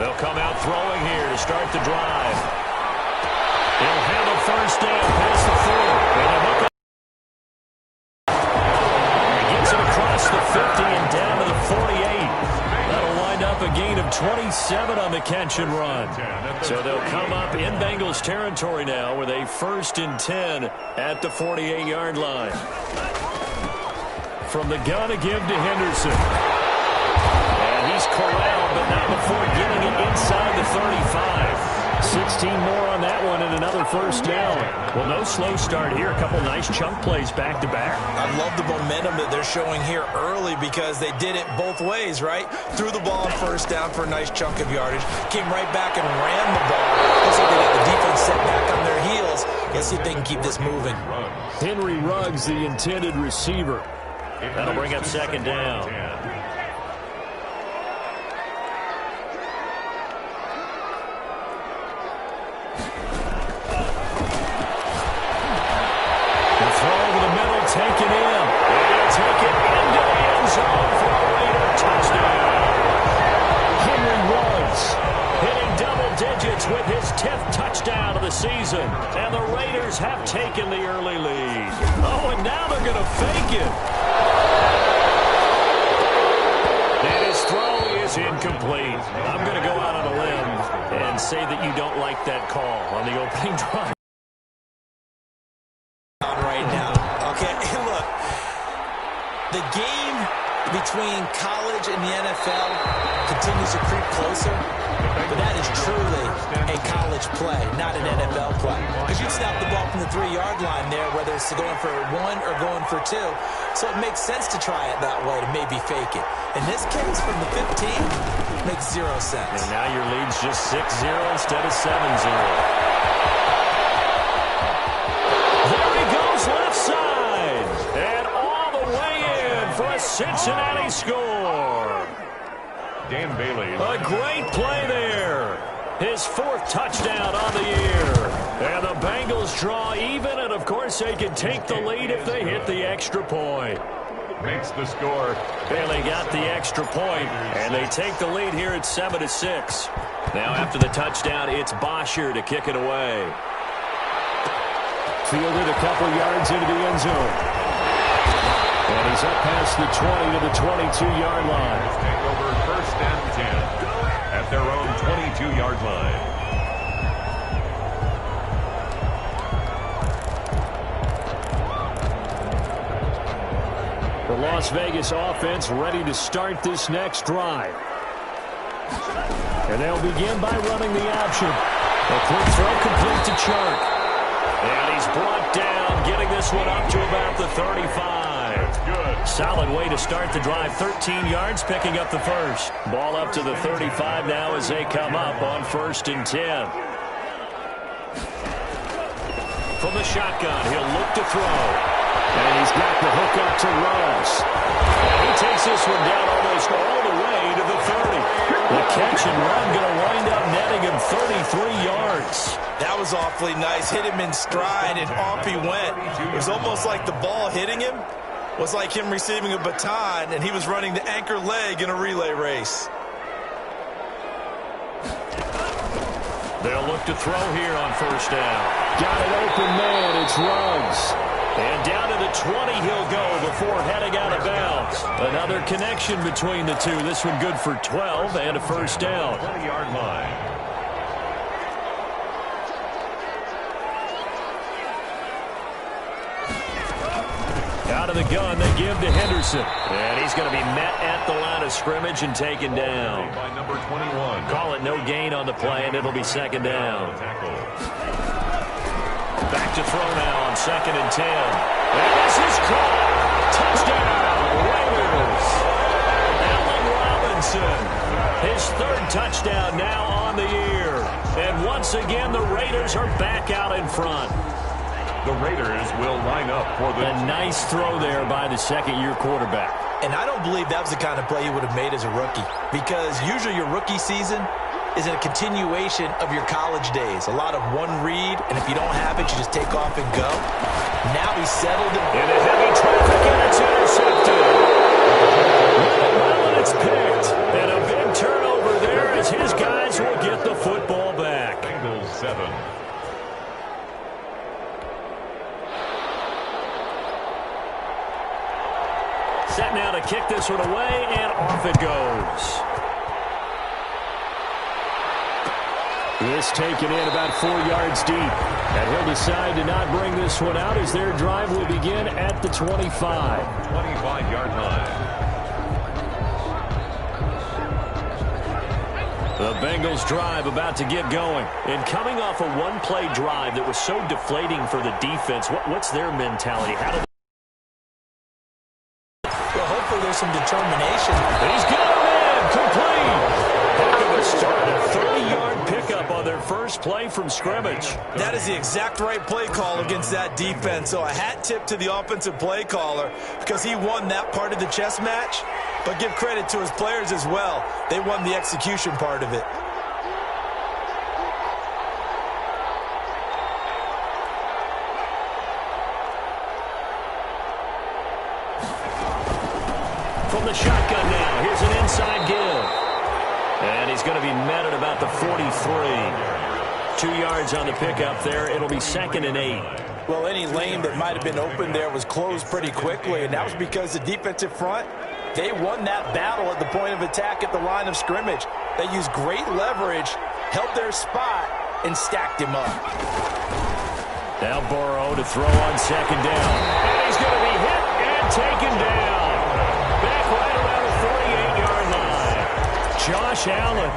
They'll come out throwing here to start the drive. He'll have a first down past the 4. And a hook up. He gets it across the 50 and down to the 48. That'll wind up a gain of 27 on the catch and run. So they'll come up in Bengals territory now with a 1st and 10 at the 48-yard line. From the gun to give to Henderson. And he's corralled, but not before getting it inside the 35. 16 more on that one and another first down. Well, no slow start here. A couple nice chunk plays back-to-back. I love the momentum that they're showing here early because they did it both ways, right? Threw the ball on first down for a nice chunk of yardage. Came right back and ran the ball. Looks like they got the defense set back on their heels. Let's see if they can keep this moving. Henry Ruggs, the intended receiver. That'll bring up second down. Taken in. He'll take it into the end zone for a Raider touchdown. Henry Ruggs hitting double digits with his 10th touchdown of the season. And the Raiders have taken the early lead. Oh, and now they're going to fake it. And his throw is incomplete. I'm going to go out on a limb and say that you don't like that call on the opening drive. Right now. Okay, look, the game between college and the NFL continues to creep closer, but that is truly a college play, not an NFL play. Because you snap the ball from the 3-yard line there, whether it's going for 1 or going for 2, so it makes sense to try it that way to maybe fake it. In this case, from the 15, makes 0 sense. And now your lead's just 6-0 instead of 7-0. Left side, and all the way in for a Cincinnati score. Dan Bailey. A great play there. His 4th touchdown on the year. And the Bengals draw even, and of course they can take the lead if they hit the extra point. Makes the score. Bailey got the extra point, and they take the lead here at 7-6. Now after the touchdown, it's Bosher to kick it away. Fielded a couple yards into the end zone. And he's up past the 20 to the 22-yard line. Take over 1st and 10 at their own 22-yard line. The Las Vegas offense ready to start this next drive. And they'll begin by running the option. A quick throw complete to Chark. And he's brought down, getting this one up to about the 35. Good. Solid way to start the drive. 13 yards, picking up the first. Ball up to the 35 now as they come up on 1st and 10. From the shotgun, he'll look to throw. And he's got the hook up to Ruggs. And he takes this one down almost all the way to the 30. The catch and run going to wind up netting him 33 yards. That was awfully nice. Hit him in stride, and off he went. It was almost like the ball hitting him was like him receiving a baton, and he was running the anchor leg in a relay race. They'll look to throw here on 1st down. Got an open man. It's Ruggs. And down to the 20 he'll go before heading out of bounds. Another connection between the two. This one good for 12 and a 1st down. 20-yard line. Out of the gun, they give to Henderson. And he's going to be met at the line of scrimmage and taken down. By number 21. Call it no gain on the play, and it'll be 2nd down. Back to throw now on 2nd and 10. And this is caught. Touchdown, Raiders. Allen Robinson. His 3rd touchdown now on the year. And once again, the Raiders are back out in front. The Raiders will line up for the... A nice throw there by the 2nd-year quarterback. And I don't believe that was the kind of play he would have made as a rookie. Because usually your rookie season is a continuation of your college days. A lot of one read, and if you don't have it, you just take off and go. Now he's settled in a heavy traffic, and it's intercepted. Well, and it's picked. And a big turnover there as his guys Set now to kick this one away, and off it goes. This taken in about 4 yards deep. And he'll decide to not bring this one out as their drive will begin at the 25. 25-yard line. The Bengals drive about to get going. And coming off a one-play drive that was so deflating for the defense, what's their mentality? How do Well, hopefully there's some determination. He's got him in, complete. Heck of a start, a 30-yard pickup on their first play from scrimmage. That is the exact right play call against that defense. So a hat tip to the offensive play caller because he won that part of the chess match. But give credit to his players as well. They won the execution part of it. From the shotgun now, here's an inside give. And he's going to be met at about the 43. 2 yards on the pickup there. It'll be 2nd and 8. Well, any lane that might have been open there was closed pretty quickly, and that was because the defensive front, they won that battle at the point of attack at the line of scrimmage. They used great leverage, held their spot, and stacked him up. Now Burrow to throw on 2nd down. And he's going to be hit and taken down. Back right around the 48-yard line. Josh Allen,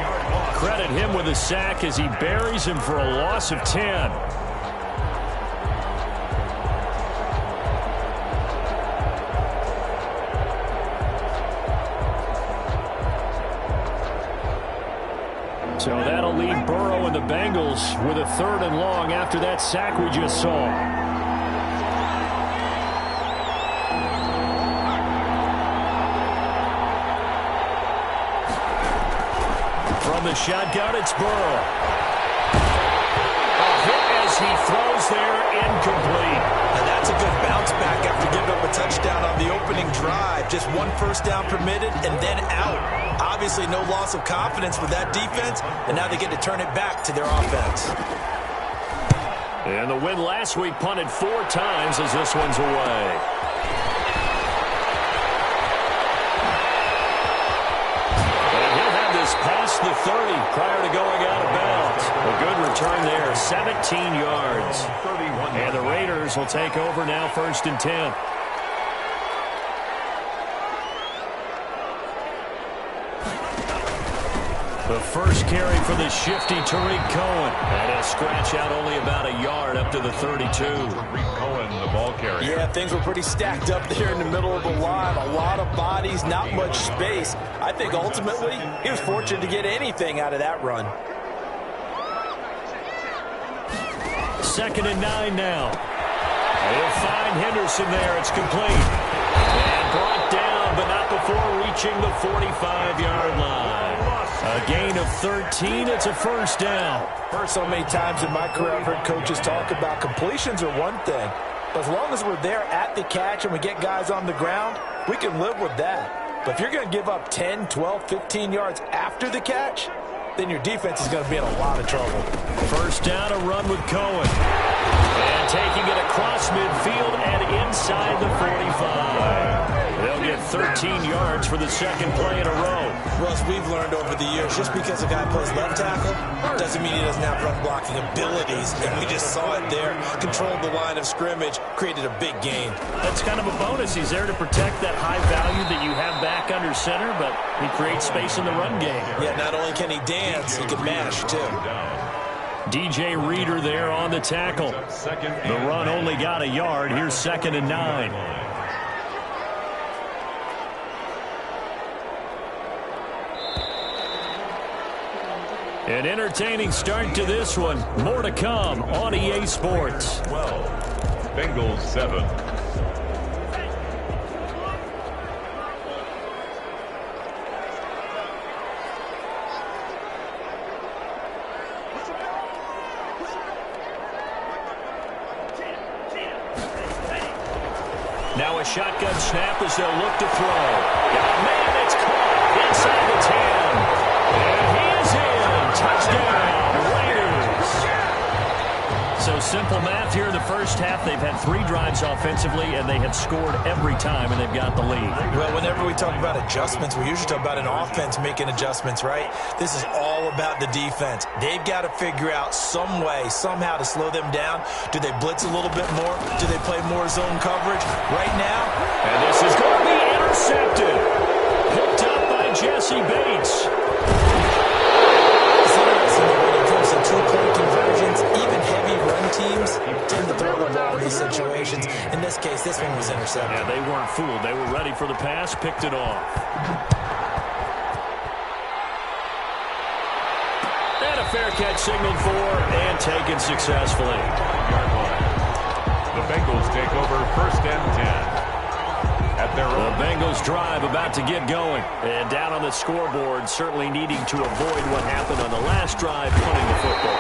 credit him with a sack as he buries him for a loss of 10. So that'll leave Burrow and the Bengals with a 3rd and long after that sack we just saw. From the shotgun, it's Burrow. A hit as he throws there, incomplete. And that's a good bounce back after giving up a touchdown on the opening drive. Just 1 first down permitted and then out. Obviously no loss of confidence with that defense, and now they get to turn it back to their offense. And the win last week punted 4 times as this one's away. And he'll have this past the 30 prior to going out of bounds. A good return there, 17 yards. And the Raiders will take over now 1st and 10. The first carry for the shifty Tariq Cohen. And he'll scratch out only about a yard up to the 32. Tariq Cohen, the ball carrier. Yeah, things were pretty stacked up there in the middle of the line. A lot of bodies, not much space. I think ultimately he was fortunate to get anything out of that run. 2nd and 9 now. He'll find Henderson there. It's complete. And brought down, but not before reaching the 45-yard line. A gain of 13. It's a 1st down. Heard so many times in my career, I've heard coaches talk about completions are one thing. But as long as we're there at the catch and we get guys on the ground, we can live with that. But if you're going to give up 10, 12, 15 yards after the catch, then your defense is going to be in a lot of trouble. 1st down, a run with Cohen. And taking it across midfield and inside the 45. They'll get 13 yards for the 2nd play in a row. Russ, we've learned over the years, just because a guy plays left tackle doesn't mean he doesn't have run blocking abilities. And we just saw it there. Controlled the line of scrimmage, created a big gain. That's kind of a bonus. He's there to protect that high value that you have back under center, but he creates space in the run game. Yeah, not only can he dance, he can mash, too. DJ Reader there on the tackle. The run only got a yard. Here's 2nd and 9. An entertaining start to this one. More to come on EA Sports. 12, Bengals 7. Now a shotgun snap as they'll look to throw. Oh, man, it's caught inside the 10. And he is in. Touchdown, Raiders. So Simple math here in the first half. They've had 3 drives offensively, and they have scored every time, and they've got the lead. Well, whenever we talk about adjustments, we usually talk about an offense making adjustments, right? This is all about the defense. They've got to figure out some way, somehow to slow them down. Do they blitz a little bit more? Do they play more zone coverage? Right now, and this is going to be intercepted. Picked up by Jesse Bates. It's interesting that when it comes to two-point conversions, even heavy run teams tend to throw the ball in these situations. In this case, this one was intercepted. Yeah, they weren't fooled. They were ready for the pass, picked it off. And a fair catch signaled for and taken successfully. The Bengals take over 1st and 10. The Bengals drive about to get going. And down on the scoreboard, certainly needing to avoid what happened on the last drive, punting the football.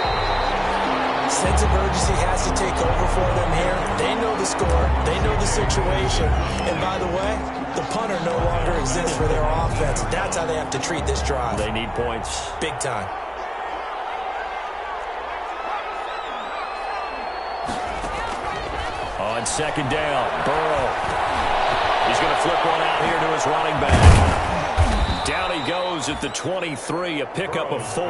Sense of urgency has to take over for them here. They know the score. They know the situation. And by the way, the punter no longer exists for their offense. That's how they have to treat this drive. They need points. Big time. On 2nd down, Burrow. He's going to flip one out here to his running back. Down he goes at the 23, a pickup of 4.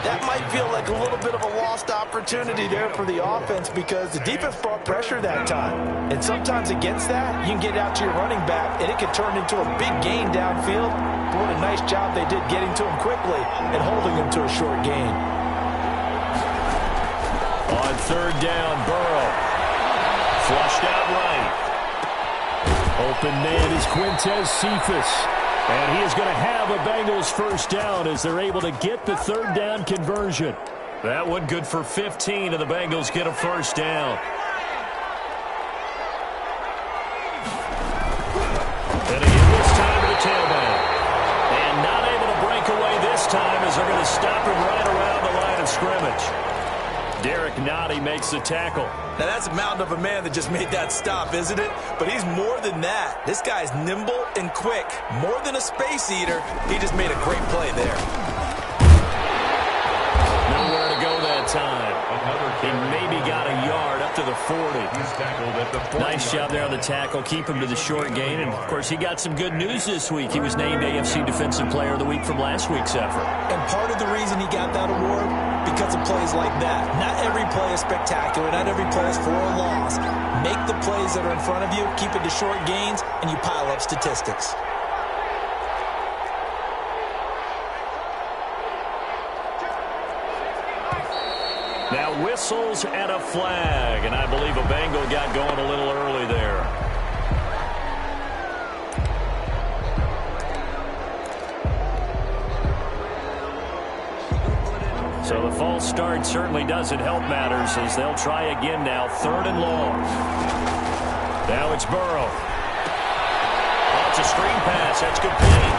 That might feel like a little bit of a lost opportunity there for the offense because the defense brought pressure that time. And sometimes against that, you can get out to your running back, and it can turn into a big gain downfield. But what a nice job they did getting to him quickly and holding him to a short gain. On 3rd down, Burrow. Flushed out right. Open man is Quintez Cephas. And he is going to have a Bengals 1st down as they're able to get the 3rd down conversion. That one good for 15, and the Bengals get a 1st down. And again this time to the tailback. And not able to break away this time as they're going to stop him right around the line of scrimmage. Derek Nottie makes the tackle. Now, that's a mountain of a man that just made that stop, isn't it? But he's more than that. This guy's nimble and quick. More than a space eater, he just made a great play there. Nowhere to go that time. He maybe got a yard up to the 40. He's tackled at the 40. Nice job there on the tackle. Keep him to the short gain. And, of course, he got some good news this week. He was named AFC Defensive Player of the Week from last week's effort. And part of the reason he got that award, because of plays like that. Not every play is spectacular. Not every play is for a loss. Make the plays that are in front of you, keep it to short gains, and you pile up statistics. Now whistles and a flag, and I believe a Bengal got going a little early there. So the false start certainly doesn't help matters as they'll try again now, 3rd and long. Now it's Burrow. Oh, it's a screen pass. That's complete.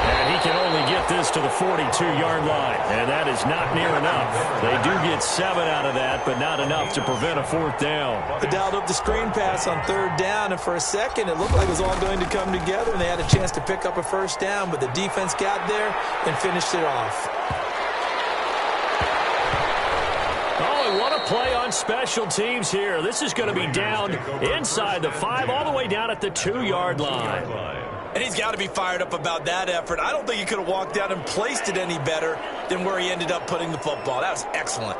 And he can only get this to the 42-yard line. And that is not near enough. They do get 7 out of that, but not enough to prevent a 4th down. They dialed up the screen pass on 3rd down, and for a second it looked like it was all going to come together, and they had a chance to pick up a 1st down, but the defense got there and finished it off. Oh, and what a play on special teams here. This is going to be down inside the 5, all the way down at the 2-yard line. And he's got to be fired up about that effort. I don't think he could have walked down and placed it any better than where he ended up putting the football. That was excellent.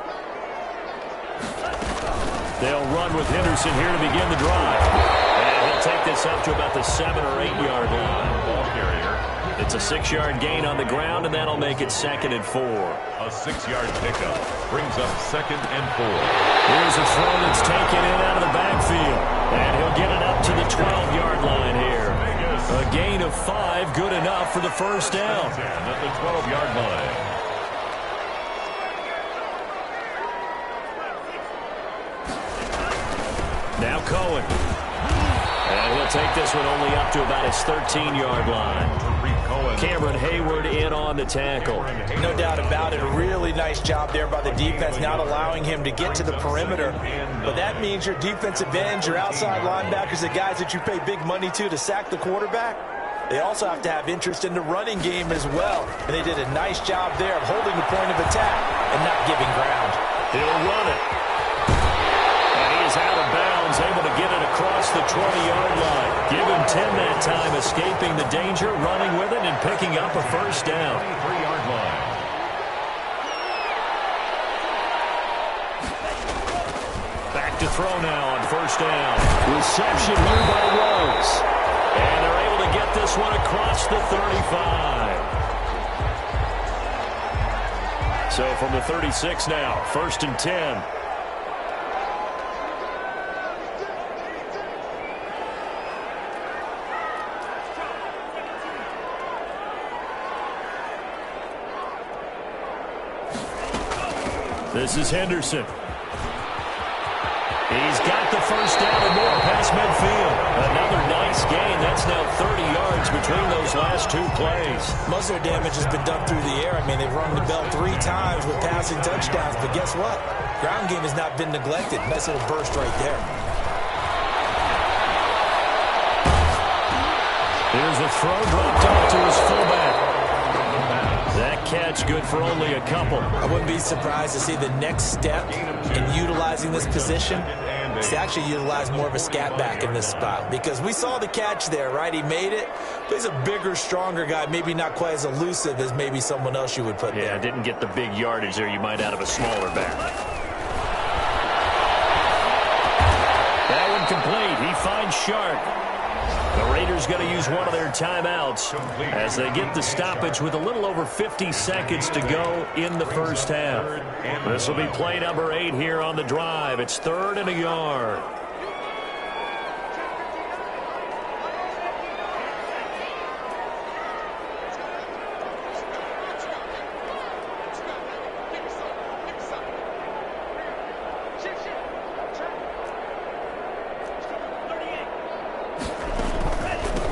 They'll run with Henderson here to begin the drive. And he'll take this up to about the 7- or 8-yard line. Ball carrier. It's a 6-yard gain on the ground, and that'll make it 2nd and 4. A 6-yard pickup brings up 2nd and 4. Here's a throw that's taken in out of the backfield. And he'll get it up to the 12-yard line here. A gain of 5, good enough for the 1st down. At the 12-yard line. Now Cohen. And he'll take this one only up to about his 13-yard line. Cameron Hayward in on the tackle. No doubt about it. A really nice job there by the defense, not allowing him to get to the perimeter. But that means your defensive ends, your outside linebackers, the guys that you pay big money to sack the quarterback, they also have to have interest in the running game as well. And they did a nice job there of holding the point of attack and not giving ground. He'll run it. get it across the 20-yard line. Give him 10 that time, escaping the danger, running with it, and picking up a first down. 3-yard line. Back to throw now on first down. Reception here by Rose. And they're able to get this one across the 35. So from the 36 now, 1st and 10. This is Henderson. He's got the first down and more past midfield. Another nice gain. That's now 30 yards between those last two plays. Most of their damage has been done through the air. I mean, they've rung the bell 3 times with passing touchdowns. But guess what? Ground game has not been neglected. Nice little burst right there. Here's a throw dropped off to his fullback. That catch good for only a couple. I wouldn't be surprised to see the next step in utilizing this position is to actually utilize more of a scat back in this spot. Because we saw the catch there, right? He made it, but he's a bigger, stronger guy, maybe not quite as elusive as maybe someone else you would put there. Yeah, didn't get the big yardage there you might out of a smaller back. That one complete. He finds Shark. The Raiders going to use one of their timeouts as they get the stoppage with a little over 50 seconds to go in the first half. This will be play number 8 here on the drive. It's 3rd and a yard.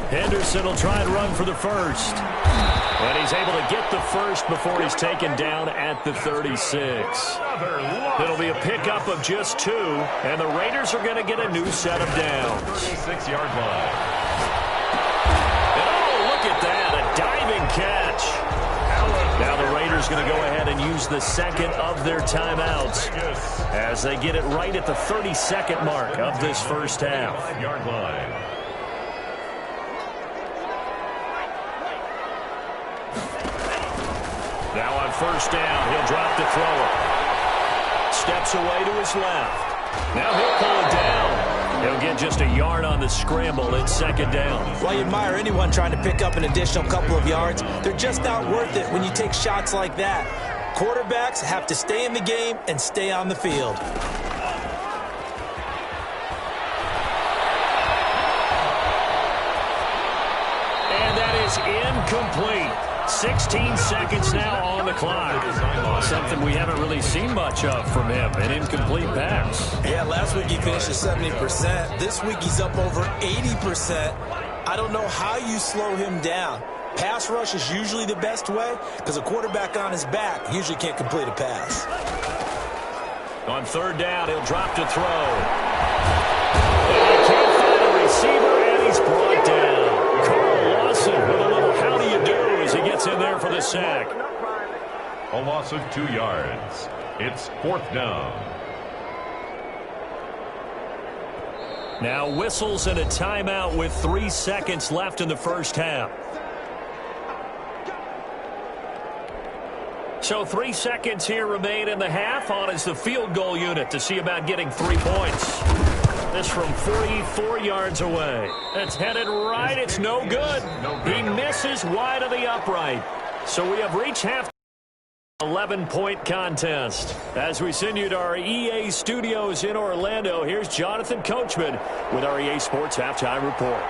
Henderson will try and run for the first. And he's able to get the first before he's taken down at the 36. It'll be a pickup of just 2, and the Raiders are going to get a new set of downs. 36-yard line. Oh, look at that, a diving catch. Now the Raiders going to go ahead and use the second of their timeouts as they get it right at the 32nd mark of this first half. 5-yard line. Now on first down, he'll drop the thrower. Steps away to his left. Now he'll pull it down. He'll get just a yard on the scramble at 2nd down. Well, you admire anyone trying to pick up an additional couple of yards. They're just not worth it when you take shots like that. Quarterbacks have to stay in the game and stay on the field. And that is incomplete. 16 seconds now on the clock. Something we haven't really seen much of from him, an incomplete pass. Yeah, last week he finished at 70%. This week he's up over 80%. I don't know how you slow him down. Pass rush is usually the best way because a quarterback on his back usually can't complete a pass. On 3rd down, he'll drop to throw. And he can't find a receiver, and he's brought down. Carl Lawson with a little how do you do as he gets in there for the sack. A loss of 2 yards. It's 4th down. Now whistles and a timeout with 3 seconds left in the first half. So 3 seconds here remain in the half. On is the field goal unit to see about getting 3 points. This from 44 yards away. It's headed right. It's no good. He misses wide of the upright. So we have reached half. 11-point contest. As we send you to our EA studios in Orlando, here's Jonathan Coachman with our EA Sports Halftime Report.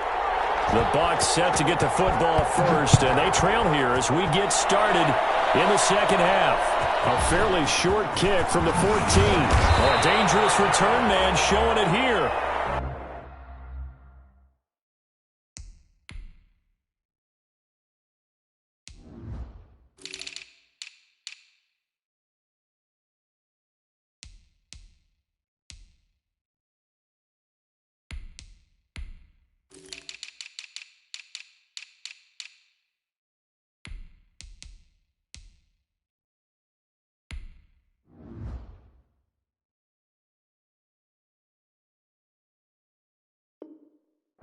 The Bucs set to get to football first, and they trail here as we get started in the second half. A fairly short kick from the 14. A dangerous return man showing it here.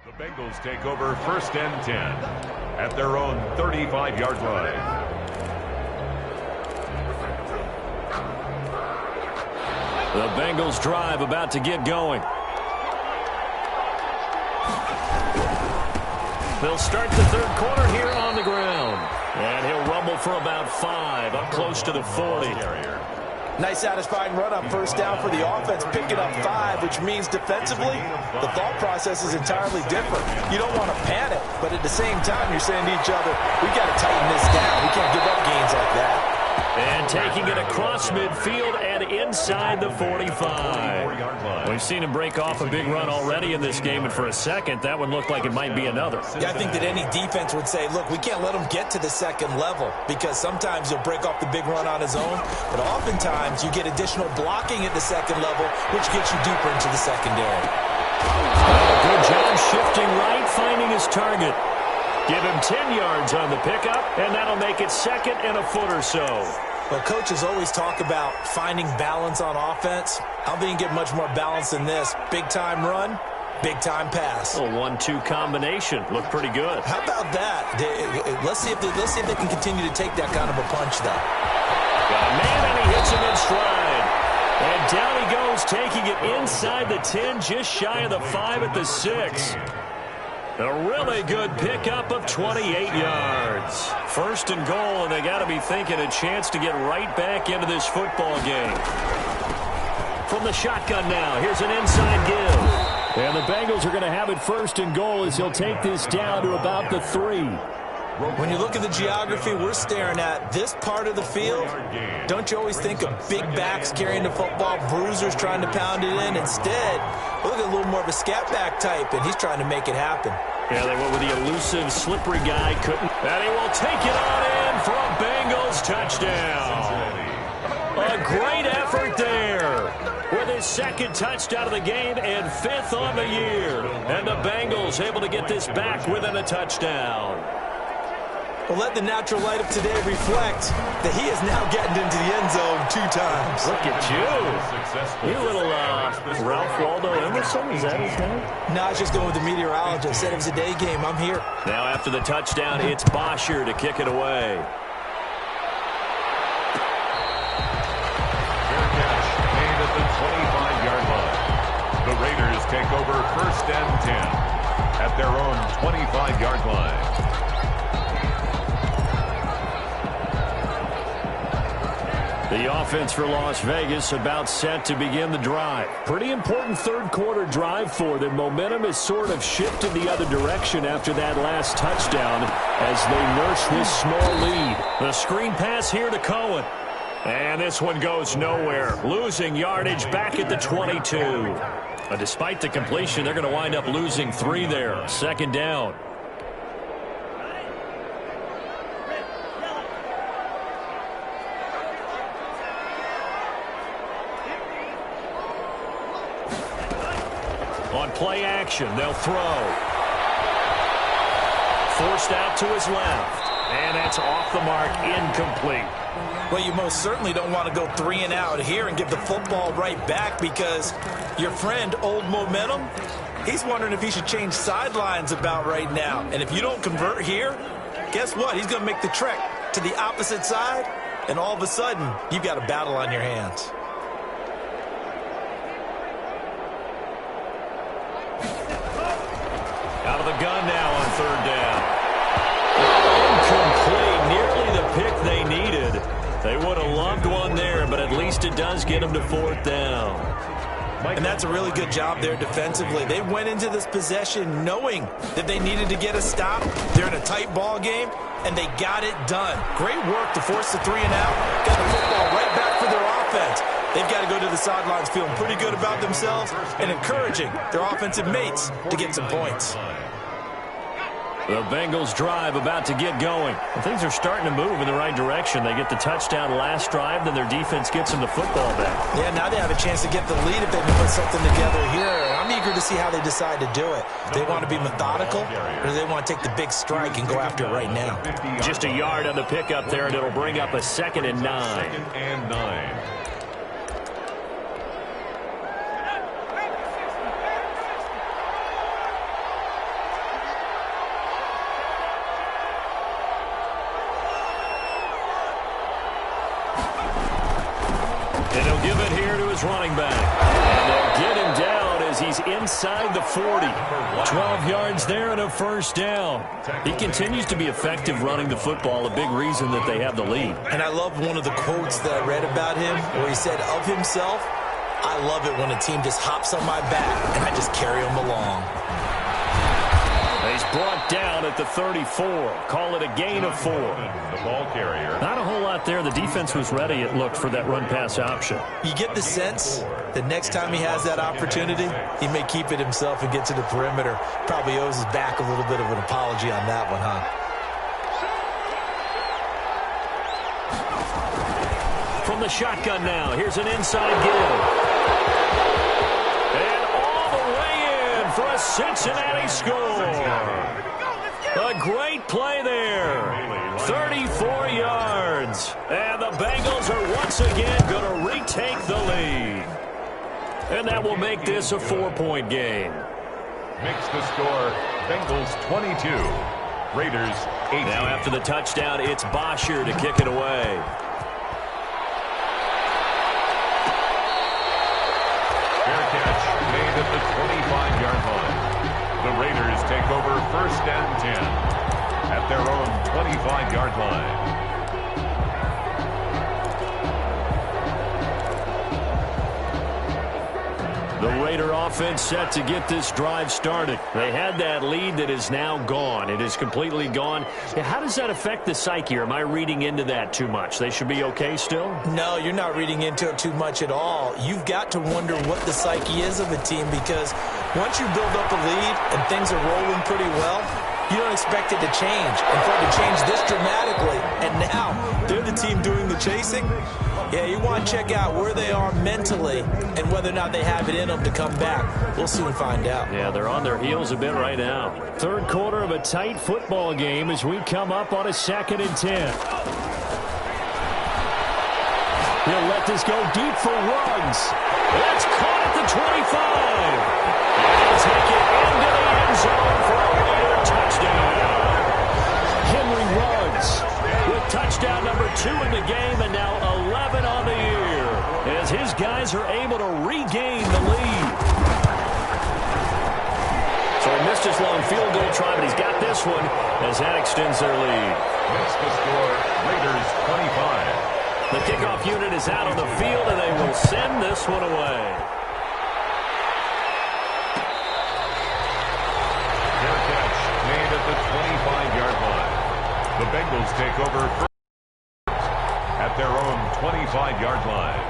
The Bengals take over 1st and 10 at their own 35-yard line. The Bengals drive about to get going. They'll start the third quarter here on the ground. And he'll rumble for about 5, up close to the 40. Nice satisfying run on 1st down for the offense, picking up 5, which means defensively, the thought process is entirely different. You don't want to panic, but at the same time, you're saying to each other, we got to tighten this down. We can't give up gains like that. And taking it across midfield and inside the 45. We've seen him break off a big run already in this game, and for a second, that one looked like it might be another. Yeah, I think that any defense would say, look, we can't let him get to the second level, because sometimes he'll break off the big run on his own, but oftentimes you get additional blocking at the second level, which gets you deeper into the secondary. Good job shifting right, finding his target. Give him 10 yards on the pickup, and that'll make it 2nd and a foot or so. Well, coaches always talk about finding balance on offense. I don't think you get much more balance than this. Big-time run, big-time pass. A 1-2 combination. Looked pretty good. How about that? Let's see if they can continue to take that kind of a punch, though. Got a man, and he hits him in stride. And down he goes, taking it inside the 10, just shy of the 5 at the 6. A really good pickup of 28 yards. 1st and goal, and they got to be thinking a chance to get right back into this football game. From the shotgun now, here's an inside give. And the Bengals are going to have it 1st and goal as he'll take this down to about the 3. When you look at the geography we're staring at, this part of the field, don't you always think of big backs carrying the football, bruisers trying to pound it in? Instead, look at a little more of a scat back type, and he's trying to make it happen. Yeah, they went with the elusive, slippery guy. Couldn't. And he will take it on in for a Bengals touchdown. A great effort there. With his 2nd touchdown of the game and 5th on the year. And the Bengals able to get this back within a touchdown. Well, let the natural light of today reflect that he is now getting into the end zone 2 times. Look at you. You little Ralph Waldo Emerson, is that his name? No, I was just going with the meteorologist. Said it was a day game. I'm here. Now after the touchdown, it's Bosher to kick it away. Fair catch made at the 25-yard line. The Raiders take over 1st and 10 at their own 25-yard line. The offense for Las Vegas about set to begin the drive. Pretty important third quarter drive for them. Momentum has sort of shifted the other direction after that last touchdown as they nurse this small lead. The screen pass here to Cohen. And this one goes nowhere. Losing yardage back at the 22. But despite the completion, they're going to wind up losing 3 there. 2nd down. On play action, they'll throw. Forced out to his left. And that's off the mark, incomplete. Well, you most certainly don't want to go 3 and out here and give the football right back, because your friend, Old Momentum, he's wondering if he should change sidelines about right now. And if you don't convert here, guess what? He's going to make the trek to the opposite side, and all of a sudden, you've got a battle on your hands. Out of the gun now on 3rd down. Incomplete. Nearly the pick they needed. They would have loved one there, but at least it does get them to 4th down. And that's a really good job there defensively. They went into this possession knowing that they needed to get a stop. They're in a tight ball game, and they got it done. Great work to force the 3 and out. Got the football right back for their offense. They've got to go to the sidelines feeling pretty good about themselves and encouraging their offensive mates to get some points. The Bengals drive about to get going. And things are starting to move in the right direction. They get the touchdown last drive, then their defense gets them the football back. Yeah, now they have a chance to get the lead if they can put something together here. I'm eager to see how they decide to do it. Do they want to be methodical, or do they want to take the big strike and go after it right now? Just a yard on the pickup there, and it'll bring up a 2nd and 9. 2nd and 9. He'll give it here to his running back. And they'll get him down as he's inside the 40. 12 yards there and a first down. He continues to be effective running the football, a big reason that they have the lead. And I love one of the quotes that I read about him where he said of himself, "I love it when a team just hops on my back and I just carry them along." He's brought down at the 34. Call it a gain of 4. The ball carrier. Not a whole lot there. The defense was ready, it looked, for that run-pass option. You get the sense that next time he has that opportunity, he may keep it himself and get to the perimeter. Probably owes his back a little bit of an apology on that one, huh? From the shotgun now, here's an inside give. For a Cincinnati score. A great play there. 34 yards. And the Bengals are once again going to retake the lead. And that will make this a 4-point game. Makes the score Bengals 22. Raiders 18. Now after the touchdown, it's Bosher to kick it away. Fair catch made at the 25-yard line. The Raiders take over 1st and 10 at their own 25-yard line. The Raider offense set to get this drive started. They had that lead that is now gone. It is completely gone. How does that affect the psyche? Or am I reading into that too much? They should be okay still? No, you're not reading into it too much at all. You've got to wonder what the psyche is of a team because once you build up a lead and things are rolling pretty well, you don't expect it to change. And for it to change this dramatically, and now they're the team doing the chasing, yeah, you want to check out where they are mentally and whether or not they have it in them to come back. We'll soon find out. Yeah, they're on their heels a bit right now. Third quarter of a tight football game as we come up on a 2nd and 10. He'll let this go deep for Ruggs. That's caught at the 25. And take it into the end zone for a Raider touchdown. Henry Ruggs with touchdown number 2 in the game and now 11 on the year as his guys are able to regain the lead. So he missed his long field goal try, but he's got this one as that extends their lead. Makes the score Raiders 25. The kickoff unit is out on the field, and they will send this one away. Fair catch made at the 25-yard line. The Bengals take over at their own 25-yard line.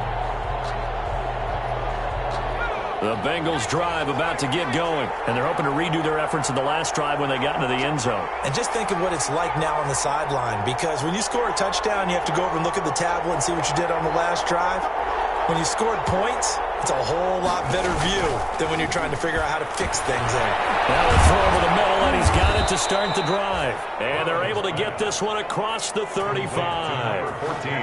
The Bengals drive about to get going, and they're hoping to redo their efforts in the last drive when they got into the end zone. And just think of what it's like now on the sideline, because when you score a touchdown, you have to go over and look at the tablet and see what you did on the last drive. When you scored points, it's a whole lot better view than when you're trying to figure out how to fix things there. Now the throw over the middle, and he's got it to start the drive. And they're able to get this one across the 35.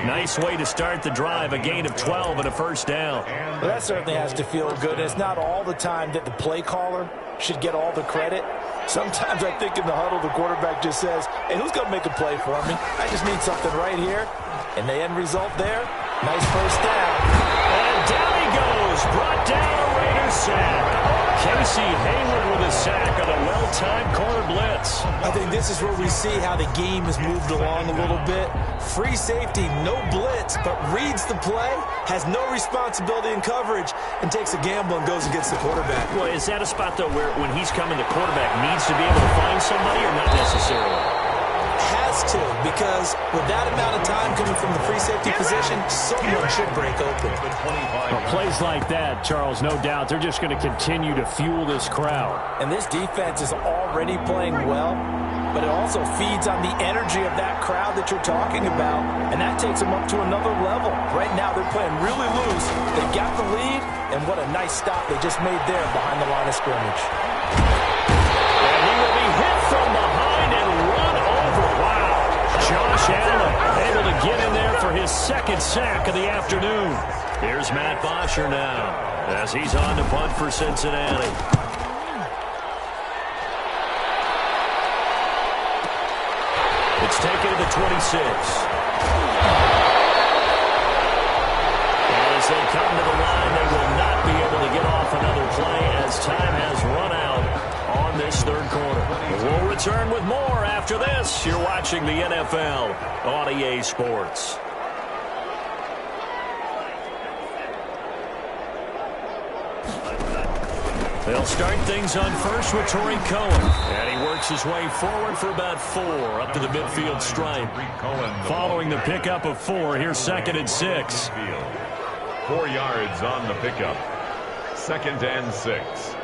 Nice way to start the drive, a gain of 12 and a first down. Well, that certainly has to feel good. It's not all the time that the play caller should get all the credit. Sometimes I think in the huddle, the quarterback just says, hey, who's going to make a play for me? I just need something right here. And the end result there, nice first down. And down he goes, brought down a Raiders sack. Casey Hayward with a sack on a well-timed corner blitz. I think this is where we see how the game has moved along a little bit. Free safety, no blitz, but reads the play, has no responsibility in coverage, and takes a gamble and goes against the quarterback. Well, is that a spot, though, where when he's coming, the quarterback needs to be able to find somebody or not necessarily? Has to, because with that amount of time coming from the free safety position, someone should break open. Well, plays like that, Charles, no doubt, they're just going to continue to fuel this crowd. And this defense is already playing well, but it also feeds on the energy of that crowd that you're talking about, and that takes them up to another level. Right now, they're playing really loose. They got the lead, and what a nice stop they just made there behind the line of scrimmage. And he will be hit from behind and run over. Wow. Josh Allen able to get in there for his second sack of the afternoon. Here's Matt Bosher now as he's on to punt for Cincinnati. It's taken to the 26. And a As they come to the line, they will not be able to get off another play as time has run out on this third quarter. We'll return with more after this. You're watching the NFL on EA Sports. They'll start things on first with Torrey Cohen. And he works his way forward for about 4 up to the midfield stripe. Following the pickup of 4, here's 2nd and 6. 4 yards on the pickup. 2nd and 6.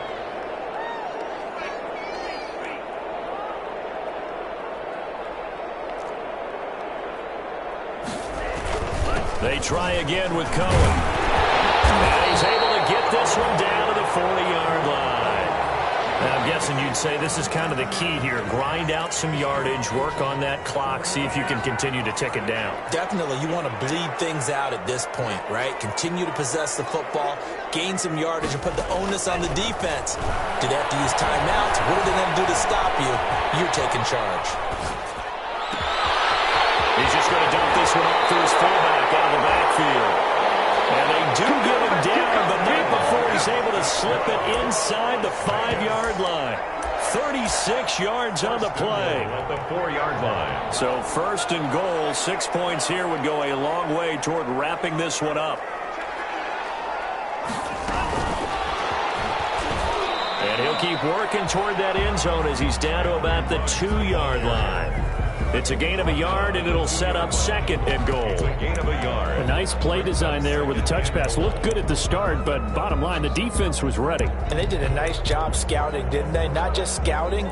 They try again with Cohen. And he's able to get this one down to the 40-yard line. Now, I'm guessing you'd say this is kind of the key here. Grind out some yardage, work on that clock, see if you can continue to tick it down. Definitely. You want to bleed things out at this point, right? Continue to possess the football, gain some yardage, and put the onus on the defense. Do they have to use timeouts? What are they going to do to stop you? You're taking charge. He's just going to dump this one off to his fullback out of the backfield. And they do get him down, but not before he's able to slip it inside the 5-yard line. 36 yards on the play. At the 4-yard line. So 1st and goal, 6 points here would go a long way toward wrapping this one up. And he'll keep working toward that end zone as he's down to about the 2-yard line. It's a gain of a yard, and it'll set up 2nd and goal. It's a gain of a yard. A nice play design there with the touch pass. Looked good at the start, but bottom line, the defense was ready. And they did a nice job scouting, didn't they? Not just scouting,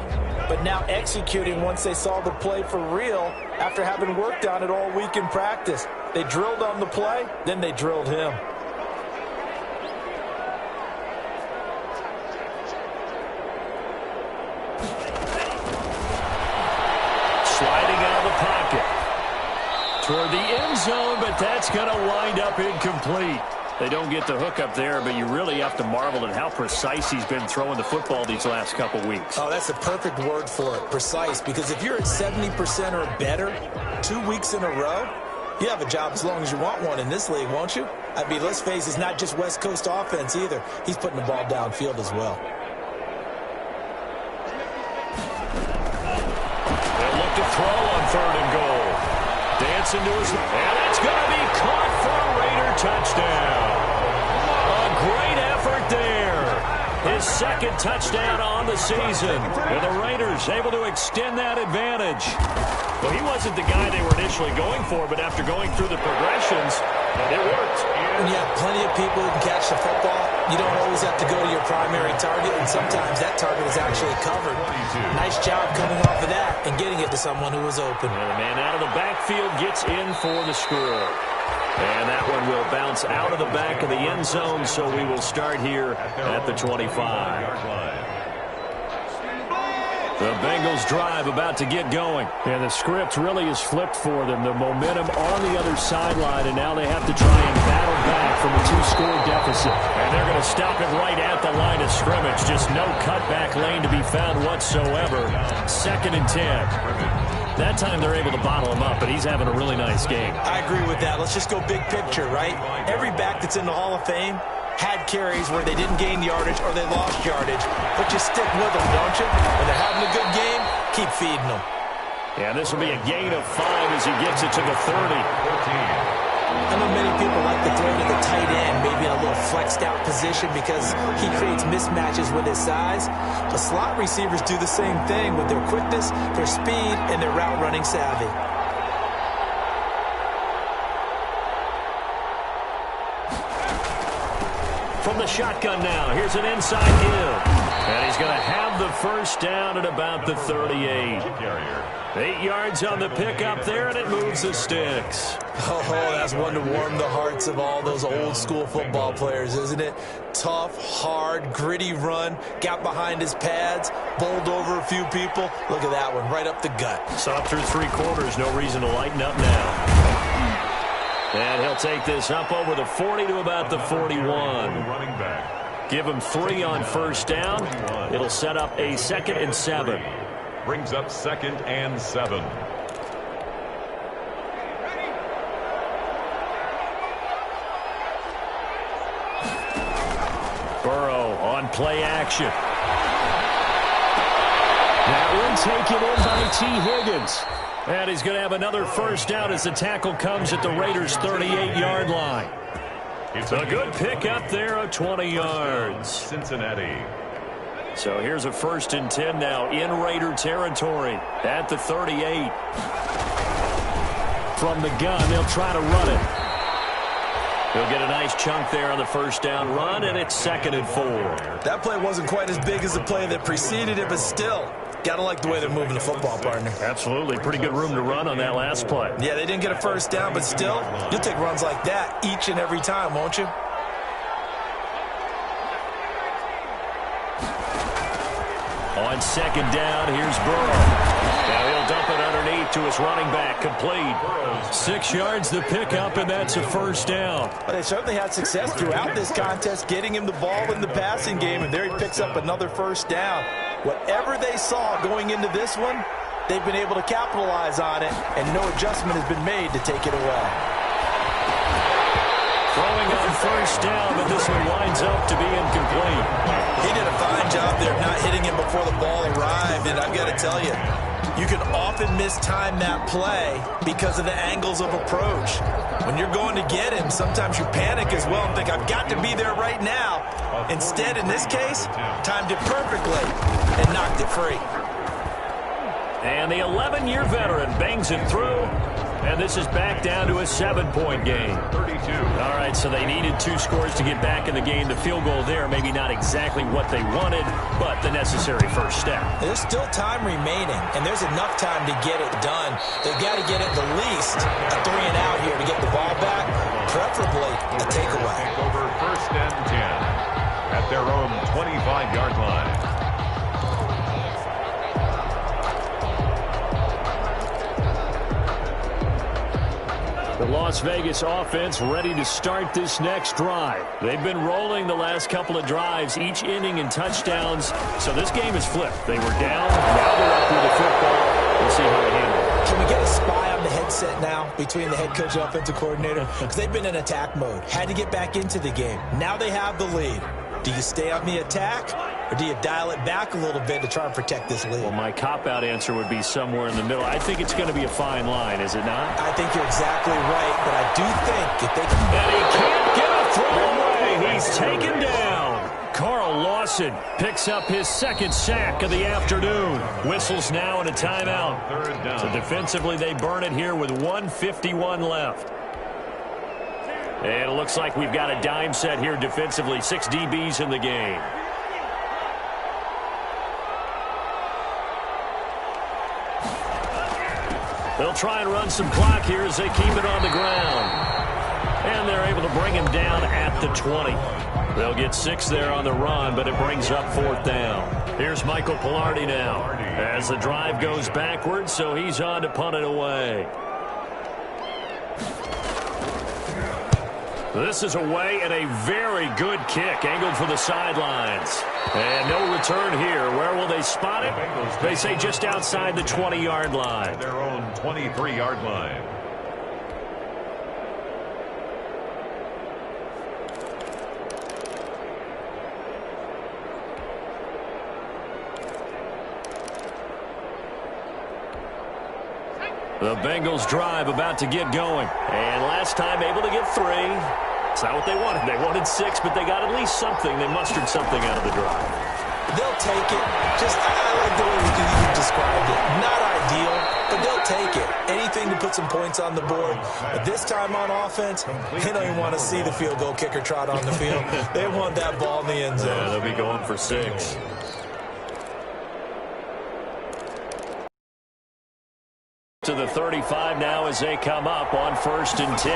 but now executing once they saw the play for real after having worked on it all week in practice. They drilled on the play, then they drilled him. Toward the end zone, but that's going to wind up incomplete. They don't get the hook up there, but you really have to marvel at how precise he's been throwing the football these last couple weeks. Oh, that's a perfect word for it, precise, because if you're at 70% or better 2 weeks in a row, you have a job as long as you want one in this league, won't you? I mean, let's face it, it's not just West Coast offense either. He's putting the ball downfield as well. They'll look to throw on 3rd and goal. Dancing to his, and it's going to be caught for a Raider touchdown. A great effort there. His 2nd touchdown on the season. And the Raiders able to extend that advantage. Well, he wasn't the guy they were initially going for, but after going through the progressions, it worked. When you have plenty of people who can catch the football, you don't always have to go to your primary target, and sometimes that target is actually covered. Nice job coming off of that and getting it to someone who was open. And the man out of the backfield gets in for the score. And that one will bounce out of the back of the end zone, so we will start here at the 25. The Bengals drive about to get going. And the script really is flipped for them. The momentum on the other sideline, and now they have to try and battle back from a 2-score deficit. And they're going to stop it right at the line of scrimmage. Just no cutback lane to be found whatsoever. 2nd and 10. That time they're able to bottle him up, but he's having a really nice game. I agree with that. Let's just go big picture, right? Every back that's in the Hall of Fame had carries where they didn't gain yardage or they lost yardage. But you stick with them, don't you? When they're having a good game, keep feeding them. Yeah, this will be a gain of 5 as he gets it to the 30. I know many people like to throw to the tight end, maybe in a little flexed out position because he creates mismatches with his size. But slot receivers do the same thing with their quickness, their speed, and their route running savvy. From the shotgun now, here's an inside give. And he's going to have the first down at about the 38. 8 yards on the pickup there, and it moves the sticks. Oh, that's one to warm the hearts of all those old-school football players, isn't it? Tough, hard, gritty run, got behind his pads, bowled over a few people. Look at that one, right up the gut. So up through 3 quarters, no reason to lighten up now. And he'll take this up over the 40 to about the 41. Give him 3 on first down. It'll set up a 2nd and 7. Brings up 2nd and 7. play action. That one taken in by T. Higgins. And he's going to have another first down as the tackle comes at the Raiders' 38-yard line. It's a good pick up there of 20 yards. Cincinnati. So here's a 1st and 10 now in Raider territory at the 38. From the gun, they'll try to run it. He'll get a nice chunk there on the first down run, and it's 2nd and 4. That play wasn't quite as big as the play that preceded it, but still, gotta like the way they're moving the football, partner. Absolutely. Pretty good room to run on that last play. Yeah, they didn't get a first down, but still, you'll take runs like that each and every time, won't you? On 2nd down, here's Burrow. Now he'll dump it underneath to his running back, complete. 6 yards the pickup, and that's a first down. Well, they certainly had success throughout this contest, getting him the ball in the passing game, and there he picks up another first down. Whatever they saw going into this one, they've been able to capitalize on it, and no adjustment has been made to take it away. Throwing on first down, but this one winds up to be incomplete. He did a fine job there of not hitting him before the ball arrived, and I've got to tell you, you can often mistime that play because of the angles of approach. When you're going to get him, sometimes you panic as well and think, I've got to be there right now. Instead, in this case, timed it perfectly and knocked it free. And the 11-year veteran bangs it through. And this is back down to a 7-point game. 32. All right, so they needed 2 scores to get back in the game. The field goal there, maybe not exactly what they wanted, but the necessary first step. There's still time remaining, and there's enough time to get it done. They've got to get at the least a 3 and out here to get the ball back, preferably a takeaway. Take over 1st and 10 at their own 25-yard line. The Las Vegas offense ready to start this next drive. They've been rolling the last couple of drives, each inning in touchdowns. So this game is flipped. They were down, now they're up with the football. We'll see how they handle it. Can we get a spy on the headset now between the head coach and offensive coordinator? Because they've been in attack mode. Had to get back into the game. Now they have the lead. Do you stay on the attack, or do you dial it back a little bit to try and protect this lead? Well, my cop-out answer would be somewhere in the middle. I think it's going to be a fine line, is it not? I think you're exactly right, but I do think if they can... And he can't get a throw away. He's taken down. Carl Lawson picks up his 2nd sack of the afternoon. Whistles now and a timeout. 3rd down. So defensively, they burn it here with 1:51 left. And it looks like we've got a dime set here defensively. 6 DBs in the game. They'll try and run some clock here as they keep it on the ground. And they're able to bring him down at the 20. They'll get 6 there on the run, but it brings up 4th down. Here's Michael Pilardi now as the drive goes backwards, so he's on to punt it away. This is away and a very good kick, angled for the sidelines. And no return here. Where will they spot it? They say just outside the 20-yard line. Their own 23-yard line. The Bengals drive about to get going. And last time able to get 3. It's not what they wanted. They wanted 6, but they got at least something. They mustered something out of the drive. They'll take it. Just, I like the way you described it. Not ideal, but they'll take it. Anything to put some points on the board. But this time on offense, they don't even want to see the field goal kicker trot on the field. They want that ball in the end zone. Yeah, they'll be going for 6. To the 35 now as they come up on 1st and 10.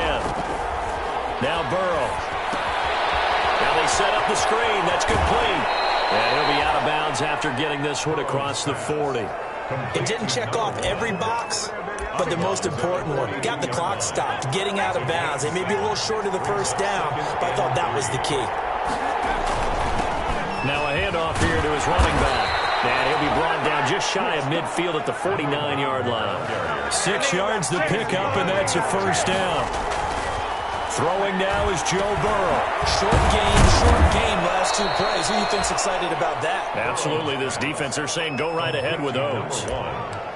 Now Burrow. Now they set up the screen. That's complete. And he'll be out of bounds after getting this one across the 40. It didn't check off every box, but the most important one. Got the clock stopped, getting out of bounds. They may be a little short of the first down, but I thought that was the key. Now a handoff here to his running back. And he'll be brought down just shy of midfield at the 49-yard line. 6 yards the pickup, and that's a first down. Throwing now is Joe Burrow. Short game, last 2 plays. Who do you think's excited about that? Absolutely, this defense, they're saying go right ahead with those.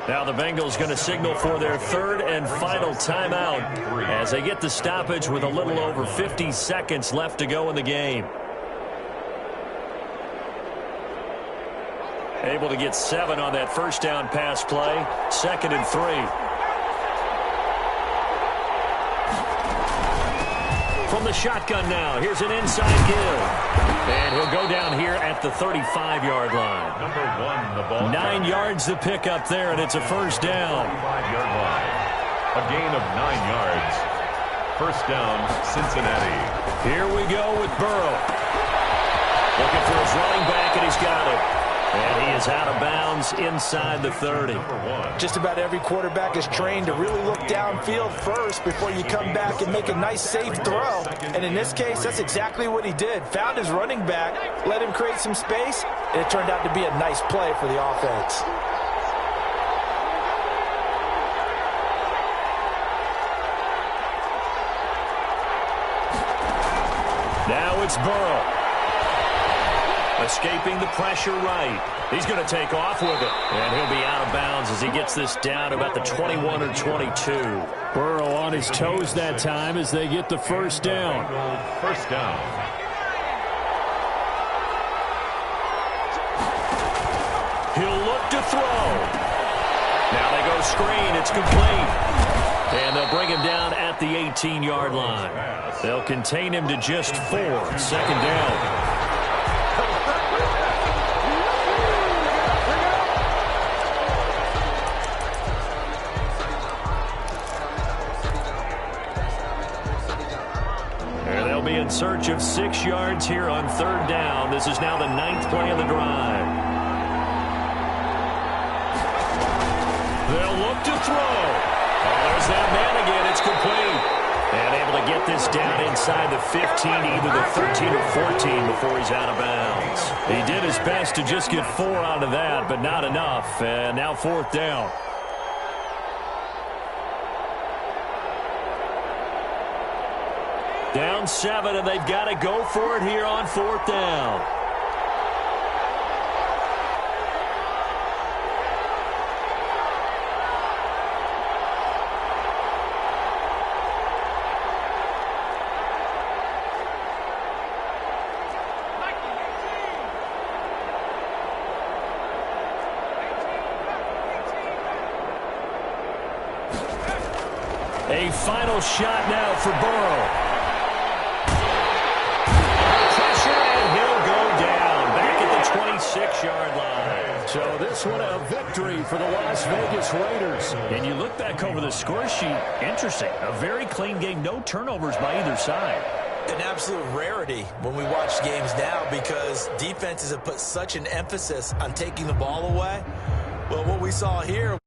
Now the Bengals going to signal for their 3rd and final timeout as they get the stoppage with a little over 50 seconds left to go in the game. Able to get 7 on that first down pass play. 2nd and 3. From the shotgun now, here's an inside give. And he'll go down here at the 35-yard line. Number 1, the ball. 9 yards to pick up there, and it's a first down. 35-yard line. A gain of 9 yards. First down, Cincinnati. Here we go with Burrow. Looking for his running back, and he's got it. And he is out of bounds inside the 30. Just about every quarterback is trained to really look downfield first before you come back and make a nice, safe throw. And in this case, that's exactly what he did. Found his running back, let him create some space, and it turned out to be a nice play for the offense. Now it's Burrow. Escaping the pressure right. He's going to take off with it. And he'll be out of bounds as he gets this down about the 21 or 22. Burrow on his toes that time as they get the first down. First down. He'll look to throw. Now they go screen. It's complete. And they'll bring him down at the 18-yard line. They'll contain him to just 4. 2nd down. In search of 6 yards here on 3rd down. This is now the 9th play of the drive. They'll look to throw. Oh, there's that man again. It's complete. And able to get this down inside the 15, either the 13 or 14 before he's out of bounds. He did his best to just get 4 out of that, but not enough. And now 4th down. Down 7, and they've got to go for it here on 4th down. A final shot now for Burrow. He'll go down back at the 26-yard line. So this one a victory for the Las Vegas Raiders. And you look back over the score sheet, interesting. A very clean game, no turnovers by either side. An absolute rarity when we watch games now because defenses have put such an emphasis on taking the ball away. Well, what we saw here